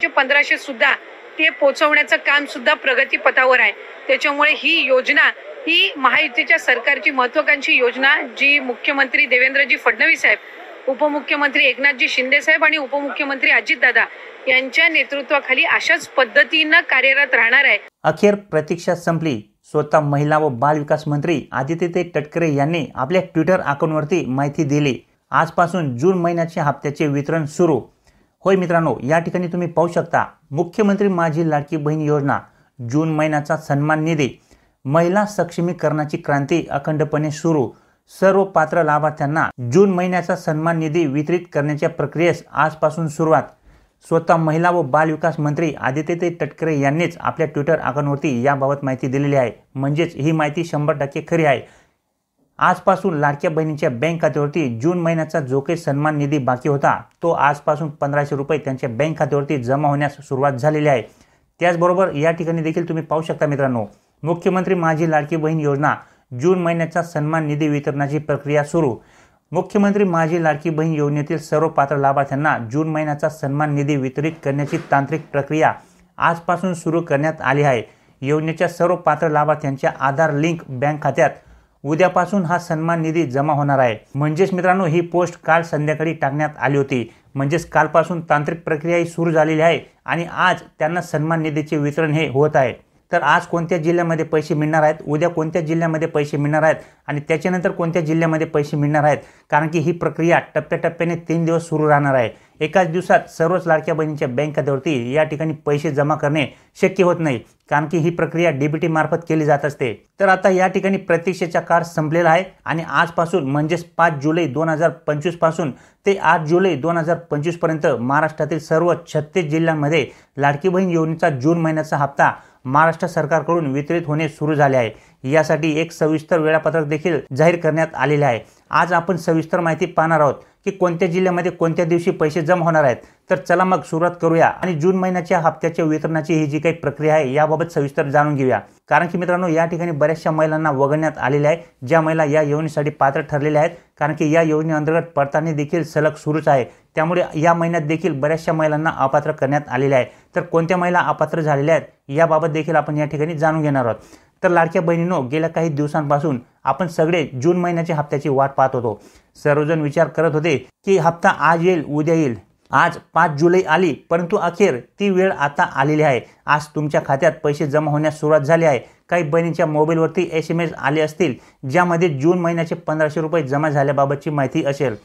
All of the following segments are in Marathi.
1500 सुद्धा ते पोहोचवण्याचं काम सुद्धा प्रगतीपथावर आहे. त्याच्यामुळे ही योजना ही महायुतीच्या सरकारची महत्त्वाकांक्षी योजना जी मुख्यमंत्री देवेंद्रजी फडणवीस साहेब, उपमुख्यमंत्री एकनाथजी शिंदे साहेब आणि उपमुख्यमंत्री अजितदादा यांच्या नेतृत्वाखाली अशाच पद्धतीनं कार्यरत राहणार आहे. अखेर प्रतीक्षा संपली. स्वतः महिला व बाल विकास मंत्री आदित्य तटकरे यांनी आपल्या ट्विटर अकाउंटवरती माहिती दिली. आजपासून जून महिन्याच्या हप्त्याचे वितरण सुरू. होय मित्रांनो, या ठिकाणी तुम्ही पाहू शकता मुख्यमंत्री माझी लाडकी बहीण योजना, जून महिन्याचा सन्मान निधी, महिला सक्षमीकरणाची क्रांती अखंडपणे सुरू. सर्व पात्र लाभार्थ्यांना जून महिन्याचा सन्मान निधी वितरित करण्याच्या प्रक्रियेस आजपासून सुरुवात. स्वतः महिला व बाल विकास मंत्री आदित्य तटकरे यांनीच आपल्या ट्विटर अकाउंटवरती याबाबत माहिती दिलेली आहे. म्हणजेच ही माहिती 100% खरी आहे. आजपासून लाडक्या बहिणींच्या बँक खात्यावरती जून महिन्याचा जो काही सन्मान निधी बाकी होता तो आजपासून 1500 रुपये त्यांच्या बँक खात्यावरती जमा होण्यास सुरुवात झालेली आहे. त्याचबरोबर या ठिकाणी देखील तुम्ही पाहू शकता मित्रांनो, मुख्यमंत्री माझी लाडकी बहीण योजना जून महिन्याचा सन्मान निधी वितरणाची प्रक्रिया सुरू. मुख्यमंत्री माझी लाडकी बहीण योजनेतील सर्व पात्र लाभार्थ्यांना जून महिन्याचा सन्मान निधी वितरित करण्याची तांत्रिक प्रक्रिया आजपासून सुरू करण्यात आली आहे. योजनेच्या सर्व पात्र लाभार्थ्यांच्या आधार लिंक बँक खात्यात उद्यापासून हा सन्मान निधी जमा होणार आहे. म्हणजेच मित्रांनो, ही पोस्ट काल संध्याकाळी टाकण्यात आली होती. म्हणजेच कालपासून तांत्रिक प्रक्रिया ही सुरू झालेली आहे आणि आज त्यांना सन्मान निधीचे वितरण हे होत आहे. तर आज कोणत्या जिल्ह्यामध्ये पैसे मिळणार आहेत, उद्या कोणत्या जिल्ह्यामध्ये पैसे मिळणार आहेत आणि त्याच्यानंतर कोणत्या जिल्ह्यामध्ये पैसे मिळणार आहेत, कारण की ही प्रक्रिया टप्प्याटप्प्याने 3 दिवस सुरू राहणार आहे. एकाच दिवसात सर्वच लाडक्या बहिणींच्या बँक खात्यावरती या ठिकाणी पैसे जमा करणे शक्य होत नाही, कारण की ही प्रक्रिया डीबीटी मार्फत केली जात असते. तर आता या ठिकाणी प्रतीक्षेचा काळ संपलेला आहे आणि आजपासून म्हणजेच 5 जुलै 2025 पासून ते 8 जुलै 2025 पर्यंत महाराष्ट्रातील सर्व 36 जिल्ह्यांमध्ये लाडकी बहीण योजनेचा जून महिन्याचा हप्ता महाराष्ट्र सरकारकडून वितरित होणे सुरू झाले आहे. यासाठी एक सविस्तर वेळापत्रक देखील जाहीर करण्यात आलेले आहे. आज आपण सविस्तर माहिती पाहणार आहोत की कोणत्या जिल्ह्यामध्ये कोणत्या दिवशी पैसे जमा होणार आहेत. तर चला मग सुरुवात करूया आणि जून महिन्याच्या हप्त्याच्या वितरणाची ही जी काही प्रक्रिया आहे याबाबत सविस्तर जाणून घेऊया. कारण की मित्रांनो, या ठिकाणी बऱ्याचशा महिलांना वगळण्यात आलेले आहे, ज्या महिला या योजनेसाठी पात्र ठरलेल्या आहेत. कारण की या योजनेअंतर्गत पडताळणी देखील सलग सुरूच आहे. त्यामुळे या महिन्यात देखील बऱ्याचशा महिलांना अपात्र करण्यात आलेले आहे. तर कोणत्या महिला अपात्र झालेल्या आहेत याबाबत देखील आपण या ठिकाणी जाणून घेणार आहोत. तर लाडक्या बहिणींनो, गेल्या काही दिवसांपासून आपण सगळे जून महिन्याच्या हप्त्याची वाट पाहत होतो. सर्वजण विचार करत होते की हप्ता आज येईल, उद्या येईल. आज 5 जुलै आली, परंतु अखेर ती वेळ आता आलेली आहे. आज तुमच्या खात्यात पैसे जमा होण्यास सुरुवात झाली आहे. काही बहिणींच्या मोबाईलवरती SMS आले असतील, ज्यामध्ये जून महिन्याचे 1500 रुपये जमा झाल्याबाबतची माहिती असेल.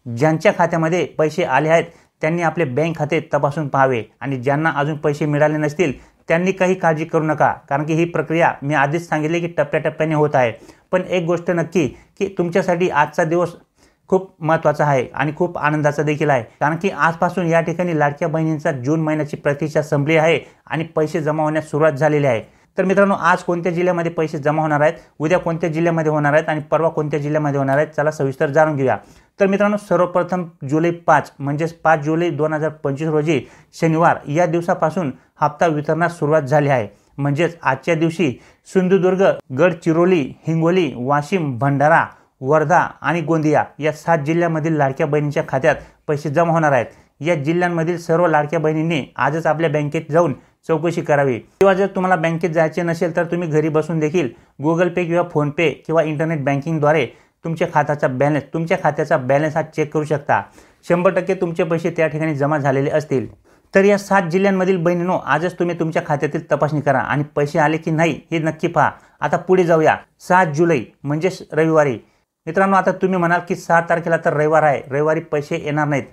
ज्यांच्या खात्यामध्ये पैसे आले आहेत त्यांनी आपले बँक खाते तपासून पाहावे आणि ज्यांना अजून पैसे मिळाले नसतील त्यांनी काही काळजी करू नका, कारण की ही प्रक्रिया मी आधीच सांगितले की टप्प्याटप्प्याने होत आहे. पण एक गोष्ट नक्की की तुमच्यासाठी आजचा दिवस खूप महत्त्वाचा आहे आणि खूप आनंदाचा देखील आहे, कारण की आजपासून या ठिकाणी लाडक्या बहिणींचा जून महिन्याची प्रतीक्षा संपली आहे आणि पैसे जमा होण्यास सुरुवात झालेली आहे. तर मित्रांनो, आज कोणत्या जिल्ह्यामध्ये पैसे जमा होणार आहेत, उद्या कोणत्या जिल्ह्यामध्ये होणार आहेत आणि परवा कोणत्या जिल्ह्यामध्ये होणार आहेत, चला सविस्तर जाणून घेऊया. तर मित्रांनो, सर्वप्रथम जुलै 5 म्हणजेच 5 जुलै 2025 रोजी शनिवार या दिवसापासून हप्ता वितरणास सुरुवात झाली आहे. म्हणजेच आजच्या दिवशी सिंधुदुर्ग, गडचिरोली, हिंगोली, वाशिम, भंडारा, वर्धा आणि गोंदिया या 7 जिल्ह्यांमधील लाडक्या बहिणींच्या खात्यात पैसे जमा होणार आहेत. या जिल्ह्यांमधील सर्व लाडक्या बहिणींनी आजच आपल्या बँकेत जाऊन चौकशी करावी, किंवा जर तुम्हाला बँकेत जायचे नसेल तर तुम्ही घरी बसून देखील गुगल पे किंवा फोन पे किंवा इंटरनेट बँकिंगद्वारे तुमच्या खात्याचा बॅलन्स हा चेक करू शकता. 100% तुमचे पैसे त्या ठिकाणी जमा झालेले असतील. तर या 7 जिल्ह्यांमधील बहिणींनो, आजच तुम्ही तुमच्या खात्यातील तपासणी करा आणि पैसे आले की नाही हे नक्की पहा. आता पुढे जाऊया. 7 जुलै म्हणजेच रविवारी. मित्रांनो, आता तुम्ही म्हणाल की 7 तारखेला तर रविवार आहे, रविवारी पैसे येणार नाहीत.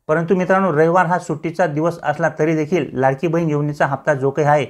परंतु मित्रांनो, रविवार हा सुट्टीचा दिवस असला तरी देखील लाडकी बहीण योजनेचा हप्ता जो काही आहे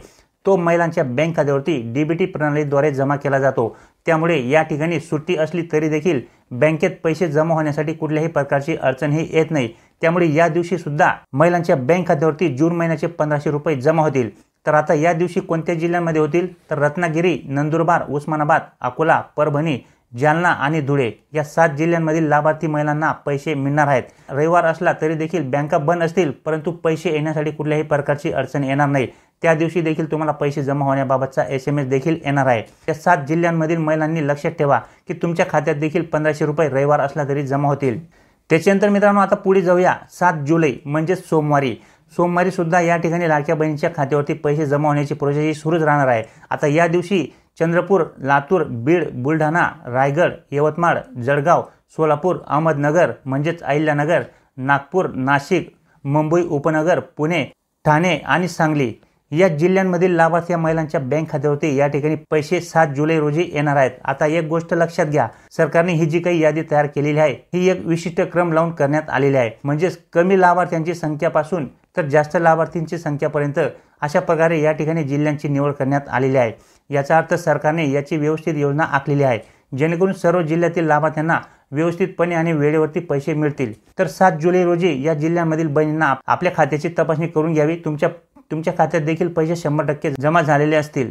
तो महिलांच्या बँक खात्यावरती डीबीटी प्रणालीद्वारे जमा केला जातो. त्यामुळे या ठिकाणी सुट्टी असली तरी देखील बँकेत पैसे जमा होण्यासाठी कुठल्याही प्रकारची अडचण ही येत नाही. त्यामुळे या दिवशी सुद्धा महिलांच्या बँक खात्यावरती जून महिन्याचे 1500 रुपये जमा होतील. तर आता या दिवशी कोणत्या जिल्ह्यांमध्ये होतील, तर रत्नागिरी, नंदुरबार, उस्मानाबाद, अकोला, परभणी, जालना आणि धुळे या 7 जिल्ह्यांमधील लाभार्थी महिलांना पैसे मिळणार आहेत. रविवार असला तरी देखील बँका बंद असतील, परंतु पैसे येण्यासाठी कुठल्याही प्रकारची अडचण येणार नाही. त्या दिवशी देखील तुम्हाला पैसे जमा होण्याबाबतचा SMS देखील येणार आहे. या 7 जिल्ह्यांमधील महिलांनी लक्षात ठेवा की तुमच्या खात्यात देखील 1500 रुपये रविवार असला तरी जमा होतील. त्याच्यानंतर मित्रांनो, आता पुढे जाऊया. 7 जुलै म्हणजेच सोमवारी. सोमवारी सुद्धा या ठिकाणी लाडक्या बहिणीच्या खात्यावरती पैसे जमा होण्याची प्रोसेस ही सुरूच राहणार आहे. आता या दिवशी चंद्रपूर, लातूर, बीड, बुलढाणा, रायगड, यवतमाळ, जळगाव, सोलापूर, अहमदनगर म्हणजेच अहिल्यानगर, नागपूर, नाशिक, मुंबई उपनगर, पुणे, ठाणे आणि सांगली या जिल्ह्यांमधील लाभार्थी महिलांच्या बँक खात्यावरती या ठिकाणी पैसे 7 जुलै रोजी येणार आहेत. आता एक गोष्ट लक्षात घ्या, सरकारने ही जी काही यादी तयार केलेली आहे ही एक विशिष्ट क्रम लावून करण्यात आलेली आहे. म्हणजेच कमी लाभार्थ्यांची संख्यापासून तर जास्त लाभार्थींची संख्यापर्यंत अशा प्रकारे या ठिकाणी जिल्ह्यांची निवड करण्यात आलेली आहे. याचा अर्थ सरकारने याची व्यवस्थित योजना आखलेली आहे, जेणेकरून सर्व जिल्ह्यातील लाभार्थ्यांना व्यवस्थितपणे आणि वेळेवरती पैसे मिळतील. तर 7 जुलै रोजी या जिल्ह्यांमधील बहिणींना आपल्या खात्याची तपासणी करून घ्यावी. तुमच्या खात्यात देखील पैसे 100% जमा झालेले असतील.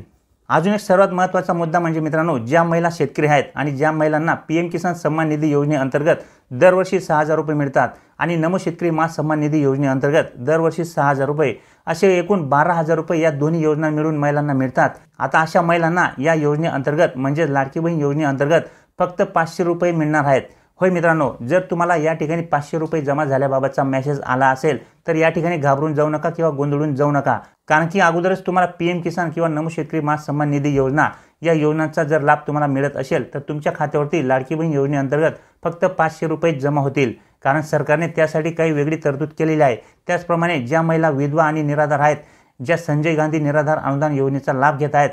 अजून एक सर्वात महत्त्वाचा मुद्दा म्हणजे मित्रांनो, ज्या महिला शेतकरी आहेत आणि ज्या महिलांना PM किसान सन्मान निधी योजनेअंतर्गत दरवर्षी 6,000 रुपये मिळतात आणि नमो शेतकरी मास सन्मान निधी योजनेअंतर्गत दरवर्षी 6,000 रुपये असे एकूण 12,000 रुपये या दोन्ही योजना मिळून महिलांना मिळतात. आता अशा महिलांना या योजनेअंतर्गत म्हणजे लाडकी बहीण योजनेअंतर्गत फक्त 500 रुपये मिळणार आहेत. होय मित्रांनो, जर तुम्हाला या ठिकाणी 500 रुपये जमा झाल्याबाबतचा मेसेज आला असेल तर या ठिकाणी घाबरून जाऊ नका किंवा गोंधळून जाऊ नका, कारण की अगोदरच तुम्हाला PM किसान किंवा नमो शेतकरी मास सन्मान निधी योजना या योजनांचा जर लाभ तुम्हाला मिळत असेल तर तुमच्या खात्यावरती लाडकी बहीण योजनेअंतर्गत फक्त 500 रुपये जमा होतील, कारण सरकारने त्यासाठी काही वेगळी तरतूद केलेली आहे. त्याचप्रमाणे ज्या महिला विधवा आणि निराधार आहेत, ज्या संजय गांधी निराधार अनुदान योजनेचा लाभ घेत आहेत,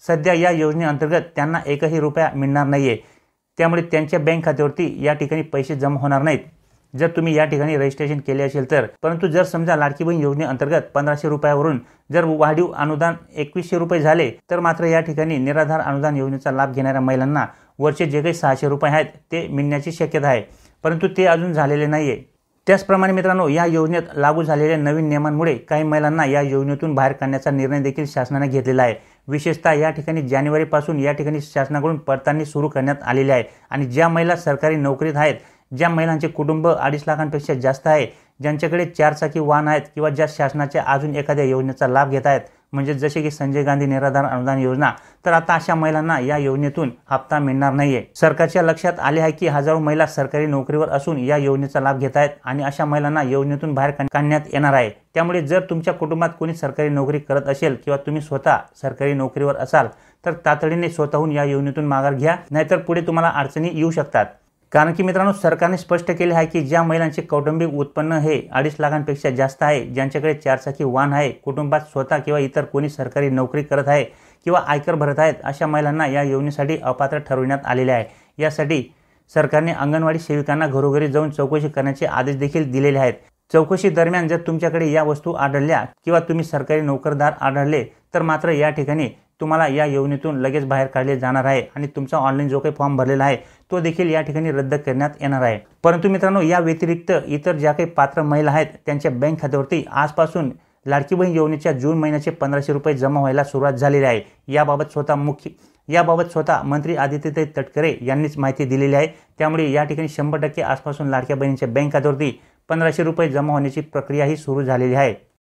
सध्या या योजनेअंतर्गत त्यांना एकही रुपया मिळणार नाहीये. त्यामुळे त्यांच्या बँक खात्यावरती या ठिकाणी पैसे जमा होणार नाहीत जर तुम्ही या ठिकाणी रजिस्ट्रेशन केले असेल तर. परंतु जर समजा लाडकी बहीण योजनेअंतर्गत 1500 रुपयावरून जर वाढीव अनुदान 2100 रुपये झाले तर मात्र या ठिकाणी निराधार अनुदान योजनेचा लाभ घेणाऱ्या महिलांना वरचे जे काही 600 रुपये आहेत ते मिळण्याची शक्यता आहे, परंतु ते अजून झालेले नाहीये. त्याचप्रमाणे मित्रांनो, या योजनेत लागू झालेल्या नवीन नियमांमुळे काही महिलांना या योजनेतून बाहेर काढण्याचा निर्णय देखील शासनाने घेतलेला आहे. विशेषतः या ठिकाणी जानेवारीपासून या ठिकाणी शासनाकडून पडताळणी सुरू करण्यात आलेली आहे आणि ज्या महिला सरकारी नोकरीत आहेत, ज्या महिलांचे कुटुंब 2.5 लाखांपेक्षा जास्त आहे, ज्यांच्याकडे 4 चाकी वाहन आहेत किंवा ज्या शासनाच्या अजून एखाद्या योजनेचा लाभ घेत आहेत, म्हणजे जसे की संजय गांधी निराधार अनुदान योजना, तर आता अशा महिलांना या योजनेतून हप्ता मिळणार नाहीये. सरकारच्या लक्षात आले आहे की हजारो महिला सरकारी नोकरीवर असून या योजनेचा लाभ घेत आहेत आणि अशा महिलांना योजनेतून बाहेर काढण्यात येणार आहे. त्यामुळे जर तुमच्या कुटुंबात कोणी सरकारी नोकरी करत असेल किंवा तुम्ही स्वतः सरकारी नोकरीवर असाल तर तातडीने स्वतःहून या योजनेतून माघार घ्या, नाहीतर पुढे तुम्हाला अडचणी येऊ शकतात. कारण की मित्रांनो, सरकारने स्पष्ट केले आहे की ज्या महिलांचे कौटुंबिक उत्पन्न हे 2.5 लाखांपेक्षा जास्त आहे, ज्यांच्याकडे 4 चाकी वाहन आहे, कुटुंबात स्वतः किंवा इतर कोणी सरकारी नोकरी करत आहे किंवा आयकर भरत आहेत, अशा महिलांना या योजनेसाठी अपात्र ठरवण्यात आलेले आहे. यासाठी सरकारने अंगणवाडी सेविकांना घरोघरी जाऊन चौकशी करण्याचे आदेश देखील दिलेले आहेत. चौकशी दरम्यान जर तुमच्याकडे या वस्तू आढळल्या किंवा तुम्ही सरकारी नोकरदार आढळले तर मात्र या ठिकाणी तुम्हाला या योजनेतून लगेच बाहेर काढले जाणार आहे आणि तुमचा ऑनलाईन जो काही फॉर्म भरलेला आहे तो देखील या ठिकाणी रद्द करण्यात येणार आहे. परंतु मित्रांनो, या व्यतिरिक्त इतर ज्या काही पात्र महिला आहेत त्यांच्या बँक खात्यावरती आजपासून लाडकी बहीण योजनेच्या जून महिन्याचे 1500 रुपये जमा व्हायला सुरुवात झालेली आहे. याबाबत स्वतः मंत्री आदित्य तटकरे यांनीच माहिती दिलेली आहे. त्यामुळे या ठिकाणी 100% आजपासून लाडक्या बहिणींच्या बँक खात्यावरती 1500 रुपये जमा होण्याची प्रक्रिया ही सुरू झालेली आहे.